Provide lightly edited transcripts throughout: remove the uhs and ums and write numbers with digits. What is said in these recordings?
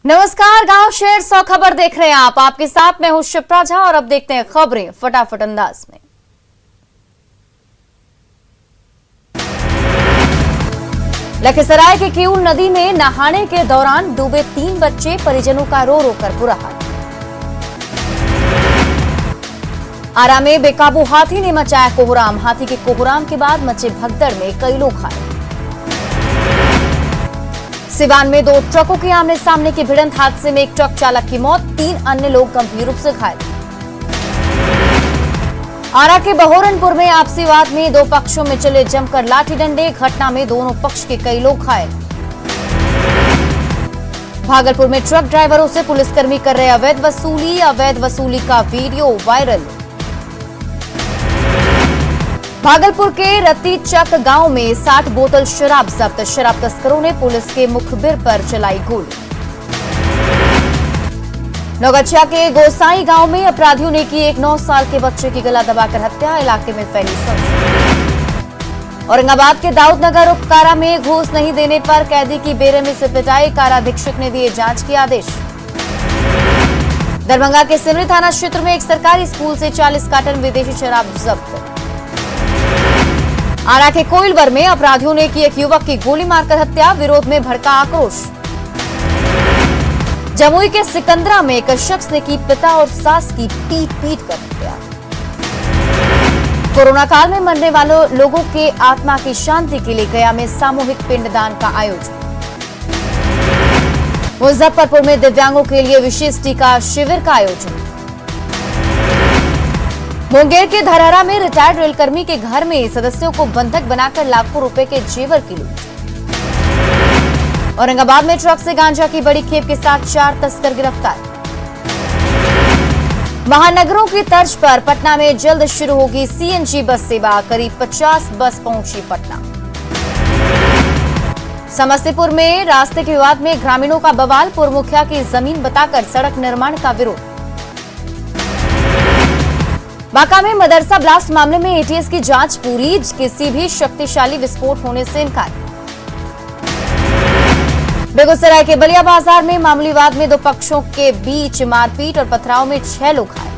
नमस्कार, गांव शहर 100 खबर देख रहे हैं आप। आपके साथ मैं हूं शिप्रा झा और अब देखते हैं खबरें फटाफट अंदाज में। लखीसराय के किऊल नदी में नहाने के दौरान डूबे 3 बच्चे, परिजनों का रो रो कर बुरा हाल। आरा में बेकाबू हाथी ने मचाया कोहराम, हाथी के कोहराम के बाद मचे भगदड़ में कई लोग घायल। सिवान में 2 ट्रकों के आमने सामने की भिड़ंत, हादसे में एक ट्रक चालक की मौत, 3 अन्य लोग गंभीर रूप से घायल। आरा के बहोरनपुर में आपसी विवाद में 2 पक्षों में चले जमकर लाठी डंडे, घटना में दोनों पक्ष के कई लोग घायल। भागलपुर में ट्रक ड्राइवरों से पुलिसकर्मी कर रहे अवैध वसूली का वीडियो वायरल। भागलपुर के रत्तीचक गांव में 60 बोतल शराब जब्त, शराब तस्करों ने पुलिस के मुखबिर पर चलाई गोली। नौगछिया के गोसाई गांव में अपराधियों ने की एक 9 साल के बच्चे की गला दबाकर हत्या, इलाके में फैली सनसनी। औरंगाबाद के दाऊदनगर उप कारा में घूस नहीं देने पर कैदी की बेरहमी से पिटाई, काराधीक्षक ने दिए जांच के आदेश। दरभंगा के सिमरी थाना क्षेत्र में एक सरकारी स्कूल से 40 कार्टन विदेशी शराब जब्त। आरा के कोइलवर में अपराधियों ने की एक युवक की गोली मारकर हत्या, विरोध में भड़का आक्रोश। जमुई के सिकंदरा में एक शख्स ने की पिता और सास की पीट कर हत्या। कोरोना काल में मरने वालों लोगों के आत्मा की शांति के लिए गया में सामूहिक पिंडदान का आयोजन। मुजफ्फरपुर में दिव्यांगों के लिए विशेष टीका शिविर का आयोजन। मुंगेर के धरहरा में रिटायर्ड रेलकर्मी के घर में सदस्यों को बंधक बनाकर लाखों रुपए के जेवर की लूट। औरंगाबाद में ट्रक से गांजा की बड़ी खेप के साथ 4 तस्कर गिरफ्तार। महानगरों की तर्ज पर पटना में जल्द शुरू होगी सीएनजी बस सेवा, करीब 50 बस पहुंची पटना। समस्तीपुर में रास्ते के विवाद में ग्रामीणों का बवाल, पूर्व मुखिया की जमीन बताकर सड़क निर्माण का विरोध। बांका में मदरसा ब्लास्ट मामले में एटीएस की जांच पूरी, किसी भी शक्तिशाली विस्फोट होने से इनकार। बेगूसराय के बलिया बाजार में मामूली वाद में 2 पक्षों के बीच मारपीट और पथराव में 6 लोग घायल।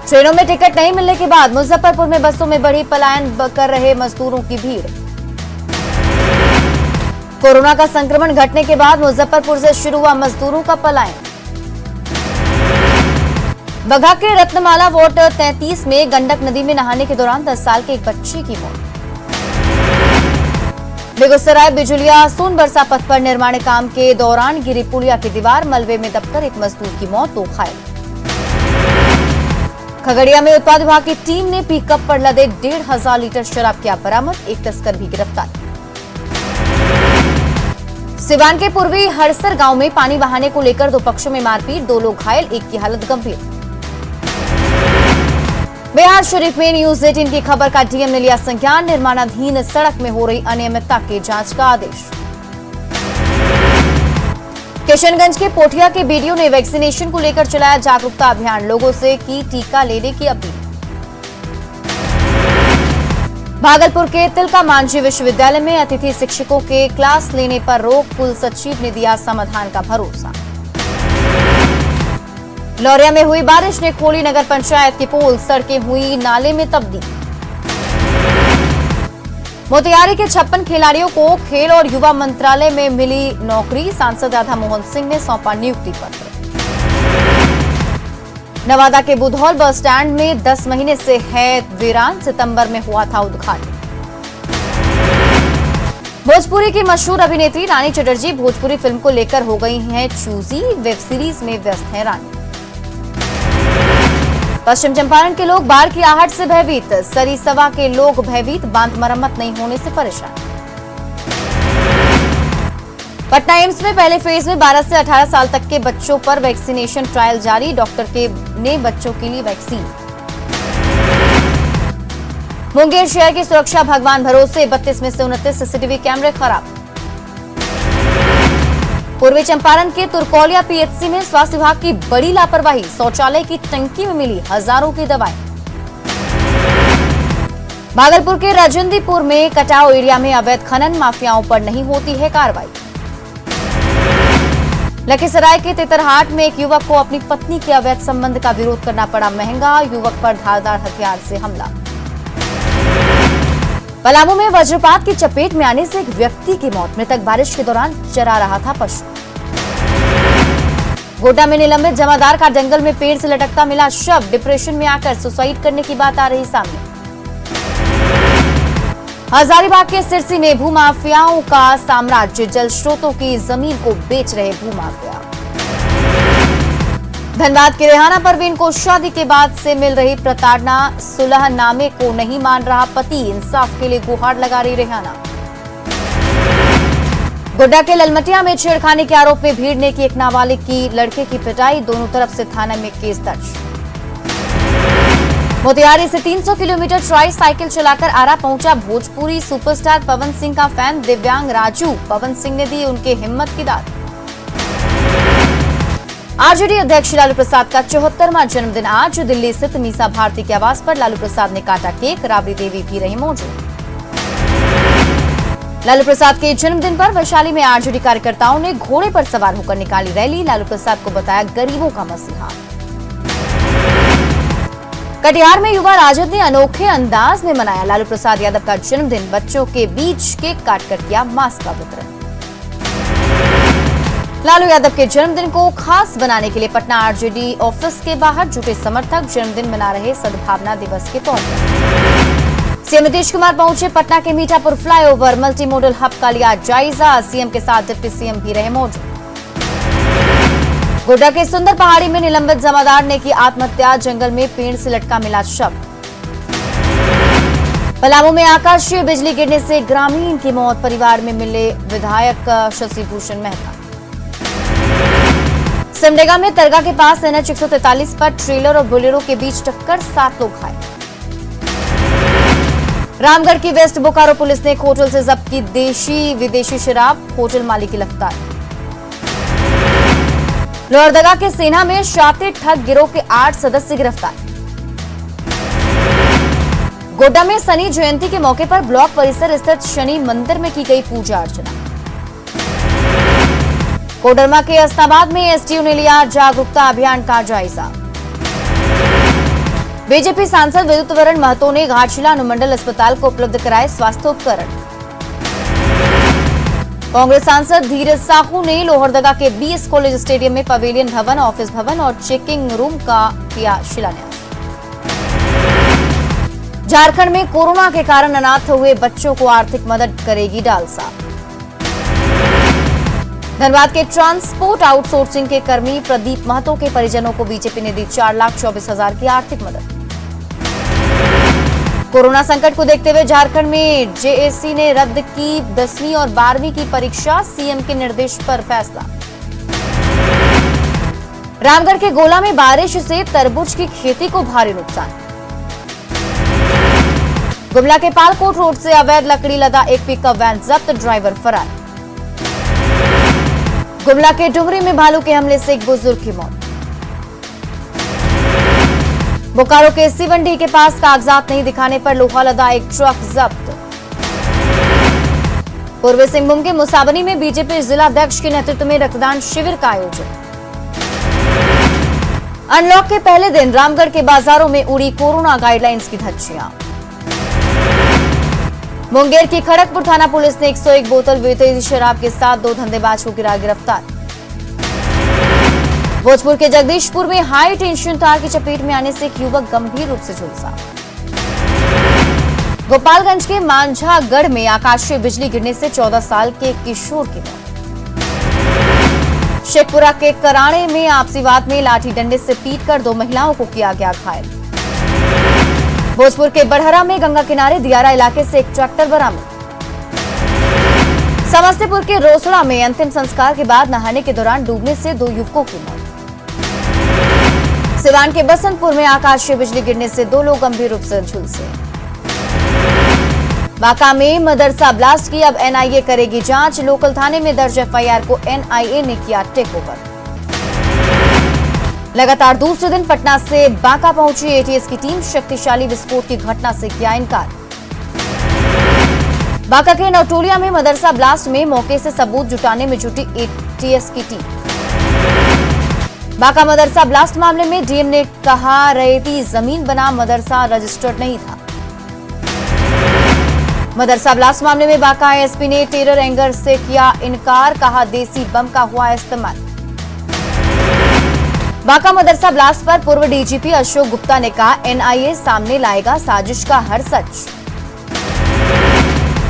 ट्रेनों में टिकट नहीं मिलने के बाद मुजफ्फरपुर में बसों में बढ़ी पलायन कर रहे मजदूरों की भीड़। कोरोना का संक्रमण घटने के बाद मुजफ्फरपुर से शुरू हुआ मजदूरों का पलायन। बगहा के रत्नमाला वार्ड 33 में गंडक नदी में नहाने के दौरान 10 साल के एक बच्चे की मौत। बेगूसराय बिजुलिया सोनबरसा पथ पर निर्माण काम के दौरान गिरी पुलिया की दीवार, मलबे में दबकर एक मजदूर की मौत, 2 घायल। खगड़िया में उत्पाद विभाग की टीम ने पिकअप पर लदे 1,500 लीटर शराब किया बरामद, एक तस्कर भी गिरफ्तार। सिवान के पूर्वी हड़सर गांव में पानी बहाने को लेकर 2 पक्षों में मारपीट, 2 लोग घायल, एक की हालत गंभीर। बिहार शरीफ में न्यूज 18 की खबर का डीएम ने लिया संज्ञान, निर्माणाधीन सड़क में हो रही अनियमितता की जांच का आदेश। किशनगंज के पोठिया के बीडीओ ने वैक्सीनेशन को लेकर चलाया जागरूकता अभियान, लोगों से की टीका लेने की अपील। भागलपुर के तिलका मांझी विश्वविद्यालय में अतिथि शिक्षकों के क्लास लेने पर रोक, कुल सचिव ने दिया समाधान का भरोसा। लौरिया में हुई बारिश ने खोली नगर पंचायत की पोल, सड़कें हुई नाले में तब्दील। मोतिहारी के 56 खिलाड़ियों को खेल और युवा मंत्रालय में मिली नौकरी, सांसद राधा मोहन सिंह ने सौंपा नियुक्ति पत्र। नवादा के बुधौल बस स्टैंड में 10 महीने से है वीरान, सितंबर में हुआ था उद्घाटन। भोजपुरी की मशहूर अभिनेत्री रानी चटर्जी भोजपुरी फिल्म को लेकर हो गई हैं चूजी, वेब सीरीज में व्यस्त है रानी। पश्चिम चंपारण के लोग बाढ़ की आहट से भयभीत, सरिसवा के लोग भयभीत, बांध मरम्मत नहीं होने से परेशान। पटना एम्स में पहले फेज में 12 से 18 साल तक के बच्चों पर वैक्सीनेशन ट्रायल जारी, डॉक्टर ने बच्चों के लिए वैक्सीन। मुंगेर शहर की सुरक्षा भगवान भरोसे, 32 में से 29 सीसीटीवी कैमरे खराब। पूर्वी चंपारण के तुरकौलिया पीएचसी में स्वास्थ्य विभाग की बड़ी लापरवाही, शौचालय की टंकी में मिली हजारों की दवाएं। भागलपुर के राजेंद्रपुर में कटाव एरिया में अवैध खनन माफियाओं पर नहीं होती है कार्रवाई। लखीसराय के तेतरहाट में एक युवक को अपनी पत्नी के अवैध संबंध का विरोध करना पड़ा महंगा। युवक पर धारदार हथियार से हमला। पलामू में वज्रपात की चपेट में आने से एक व्यक्ति की मौत। मृतक बारिश के दौरान चरा रहा था पशु। गोड्डा में निलंबित जमादार का जंगल में पेड़ से लटकता मिला शव। डिप्रेशन में आकर सुसाइड करने की बात आ रही सामने। हजारीबाग के सिरसी में भूमाफियाओं का साम्राज्य। जल स्रोतों की जमीन को बेच रहे भूमाफिया। धनबाद के रेहाना परवीन को शादी के बाद से मिल रही प्रताड़ना। सुलहनामे को नहीं मान रहा पति। इंसाफ के लिए गुहार लगा रही रेहाना। गोड्डा के ललमटिया में छेड़खानी के आरोप में भीड़ ने की एक नाबालिग की लड़के की पिटाई। दोनों तरफ से थाने में केस दर्ज। मोतिहारी से 300 किलोमीटर ट्राई साइकिल चलाकर आरा पहुंचा भोजपुरी सुपरस्टार पवन सिंह का फैन दिव्यांग राजू। पवन सिंह ने दी उनके हिम्मत की दाद। आरजेडी अध्यक्ष लालू प्रसाद का 74वां जन्मदिन आज। दिल्ली स्थित मीसा भारती के आवास पर लालू प्रसाद ने काटा केक। राबड़ी देवी भी रही मौजूद। लालू प्रसाद के जन्मदिन पर वैशाली में आरजेडी कार्यकर्ताओं ने घोड़े पर सवार होकर निकाली रैली। लालू प्रसाद को बताया गरीबों का मसीहा। कटिहार में युवा राजद ने अनोखे अंदाज में मनाया लालू प्रसाद यादव का जन्मदिन। बच्चों के बीच केक काटकर किया मास्क का वितरण। लालू यादव के जन्मदिन को खास बनाने के लिए पटना आरजेडी ऑफिस के बाहर जुटे समर्थक जन्मदिन मना रहे सद्भावना दिवस के तौर पर। सीएम नीतीश कुमार पहुंचे पटना के Mithapur flyover. Multi modal hub का लिया जायजा। सीएम के साथ डिप्टी सीएम भी रहे मौजूद। गोड्डा के सुंदर पहाड़ी में निलंबित जमादार ने की आत्महत्या। जंगल में पेड़ से लटका मिला शव। पलामू में आकाशीय बिजली गिरने से ग्रामीण की मौत। परिवार में मिले विधायक शशि भूषण मेहता। सिमडेगा में तरगा के पास NH 143 पर ट्रेलर और बोलेरो के बीच टक्कर। 7 लोग घायल। रामगढ़ की वेस्ट बोकारो पुलिस ने एक होटल से जब्त की देशी विदेशी शराब। होटल मालिक गिरफ्तार। लोहरदगा के सेना में शातिर ठग गिरोह के 8 सदस्य गिरफ्तार। गोड्डा में शनि जयंती के मौके पर ब्लॉक परिसर स्थित शनि मंदिर में की गई पूजा अर्चना। कोडरमा के अस्ताबाद में एसडीओ ने लिया जागरूकता अभियान का जायजा। बीजेपी सांसद विद्युत वरण महतो ने घाटशिला अनुमंडल अस्पताल को उपलब्ध कराए स्वास्थ्योपकरण। कांग्रेस सांसद धीरज साहू ने लोहरदगा के बीएस कॉलेज स्टेडियम में पवेलियन भवन, ऑफिस भवन और चेकिंग रूम का किया शिलान्यास। झारखंड में कोरोना के कारण अनाथ हुए बच्चों को आर्थिक मदद करेगी डालसा। धनबाद के ट्रांसपोर्ट आउटसोर्सिंग के कर्मी प्रदीप महतो के परिजनों को बीजेपी ने दी 4,24,000 की आर्थिक मदद। कोरोना संकट को देखते हुए झारखंड में जेएससी ने रद्द की 10वीं और 12वीं की परीक्षा। सीएम के निर्देश पर फैसला। रामगढ़ के गोला में बारिश से तरबूज की खेती को भारी नुकसान। गुमला के पालकोट रोड से अवैध लकड़ी लदा एक पिकअप वैन जब्त। ड्राइवर फरार। गुमला के डुमरी में भालू के हमले से एक बुजुर्ग की मौत। बोकारो के सिवंडी के पास कागजात नहीं दिखाने पर लोहा लदा एक ट्रक जब्त। पूर्वी सिंहभूम के मुसाबनी में बीजेपी जिलाध्यक्ष के नेतृत्व में रक्तदान शिविर का आयोजन। अनलॉक के पहले दिन रामगढ़ के बाजारों में उड़ी कोरोना गाइडलाइंस की धज्जियां। मुंगेर की खड़गपुर थाना पुलिस ने 101 बोतल विदेशी शराब के साथ 2 धंधेबाज को गिरा गिरफ्तार। भोजपुर के जगदीशपुर में हाई टेंशन तार की चपेट में आने से एक युवक गंभीर रूप से झुलसा। गोपालगंज के मांझागढ़ में आकाशीय बिजली गिरने से 14 साल के किशोर की मौत। शेखपुरा के कराणे में आपसी वाद में लाठी डंडे से पीटकर 2 महिलाओं को किया गया घायल। भोजपुर के बड़हरा में गंगा किनारे दियारा इलाके से एक ट्रैक्टर बरामद। समस्तीपुर के रोसड़ा में अंतिम संस्कार के बाद नहाने के दौरान डूबने से 2 युवकों की मौत। सिवान के बसंतपुर में आकाशीय बिजली गिरने से 2 लोग गंभीर रूप से झुलसे। बांका में मदरसा ब्लास्ट की अब एनआईए करेगी जांच। लोकल थाने में दर्ज एफआईआर को एनआईए ने किया टेक ओवर। लगातार दूसरे दिन पटना से बांका पहुंची एटीएस की टीम। शक्तिशाली विस्फोट की घटना से किया इनकार। बांका के नवटोलिया में मदरसा ब्लास्ट में मौके से सबूत जुटाने में जुटी एटीएस की टीम। बांका मदरसा ब्लास्ट मामले में डीएम ने कहा रैयती जमीन बना मदरसा रजिस्टर्ड नहीं था। मदरसा ब्लास्ट मामले में बांका एसपी ने टेरर एंगर से किया इनकार, कहा देसी बम का हुआ इस्तेमाल। बांका मदरसा ब्लास्ट पर पूर्व डीजीपी अशोक गुप्ता ने कहा एनआईए सामने लाएगा साजिश का हर सच।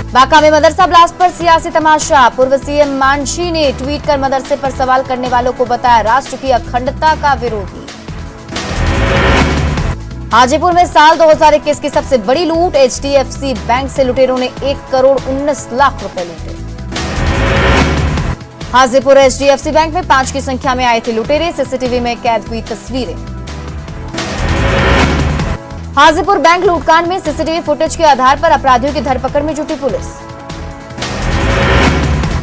बांका में मदरसा ब्लास्ट पर सियासी तमाशा, पूर्व सीएम मांझी ने ट्वीट कर मदरसे पर सवाल करने वालों को बताया राष्ट्र की अखंडता का विरोधी। हाजीपुर में साल 2021 की सबसे बड़ी लूट, एचडीएफसी बैंक से लुटेरों ने 1 करोड़ 19 लाख रुपए लूटे। हाजीपुर एचडीएफसी बैंक में 5 की संख्या में आए थे लुटेरे, सीसीटीवी में कैद हुई तस्वीरें। हाजीपुर बैंक लूटकांड में सीसीटीवी फुटेज के आधार पर अपराधियों की धरपकड़ में जुटी पुलिस।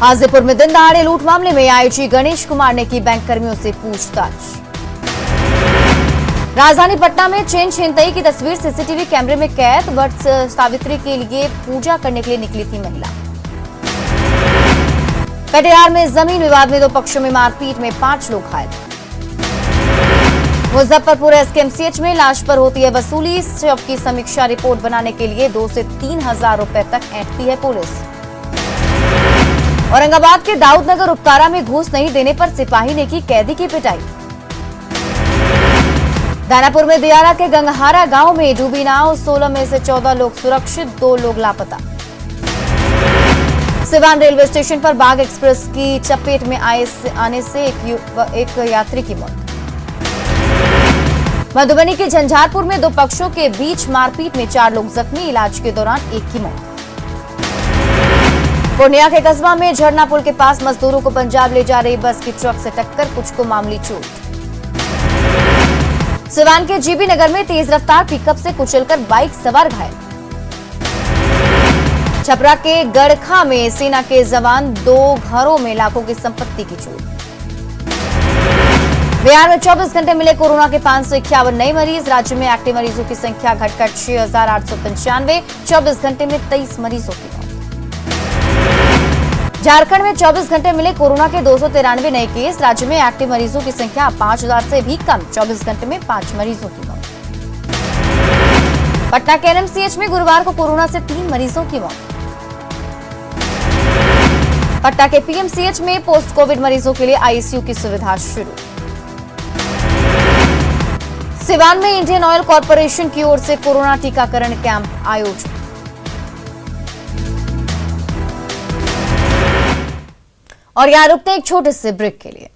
हाजीपुर में दिन दहाड़े लूट मामले में आईजी गणेश कुमार ने की बैंक कर्मियों से पूछताछ। राजधानी पटना में चेन छिनतई की तस्वीर सीसीटीवी कैमरे में कैद, वट सावित्री के लिए पूजा करने के लिए निकली थी महिला। कटिहार में जमीन विवाद में 2 पक्षों में मारपीट में 5 लोग घायल। मुजफ्फरपुर एसकेएमसीएच में लाश पर होती है वसूली, शव की समीक्षा रिपोर्ट बनाने के लिए 2 से 3 हजार रुपए तक ऐंठती है पुलिस। औरंगाबाद के दाऊदनगर उपकारा में घूस नहीं देने पर सिपाही ने की कैदी की पिटाई। दानापुर में दियारा के गंगहारा गांव में डूबी नाव, 16 में से 14 लोग सुरक्षित, 2 लोग लापता। सिवान रेलवे स्टेशन पर बाघ एक्सप्रेस की चपेट में आने से एक यात्री की मौत। मधुबनी के झंझारपुर में 2 पक्षों के बीच मारपीट में 4 लोग जख्मी, इलाज के दौरान 1 की मौत। पूर्णिया के कस्बा में झरना पुल के पास मजदूरों को पंजाब ले जा रही बस की ट्रक से टक्कर, कुछ को मामूली चोट। सिवान के जीबी नगर में तेज रफ्तार पिकअप से कुचलकर बाइक सवार घायल। छपरा के गड़खा में सेना के जवान, 2 घरों में लाखों की संपत्ति की चोट। बिहार में 24 घंटे मिले कोरोना के 551 नए मरीज, राज्य में एक्टिव मरीजों की संख्या घटकर 6,895, 24 घंटे में 23 मरीजों की मौत। झारखंड में 24 घंटे मिले कोरोना के 293 नए केस, राज्य में एक्टिव मरीजों की संख्या 5,000 से भी कम, 24 घंटे में 5 मरीजों की मौत। पटना के एनएमसीएच में गुरुवार को कोरोना से 3 मरीजों की मौत। पटना के पीएमसीएच में पोस्ट कोविड मरीजों के लिए आईसीयू की सुविधा शुरू। सिवान में इंडियन ऑयल कॉर्पोरेशन की ओर से कोरोना टीकाकरण कैंप आयोजित। और यहां रुकते हैं एक छोटे से ब्रेक के लिए।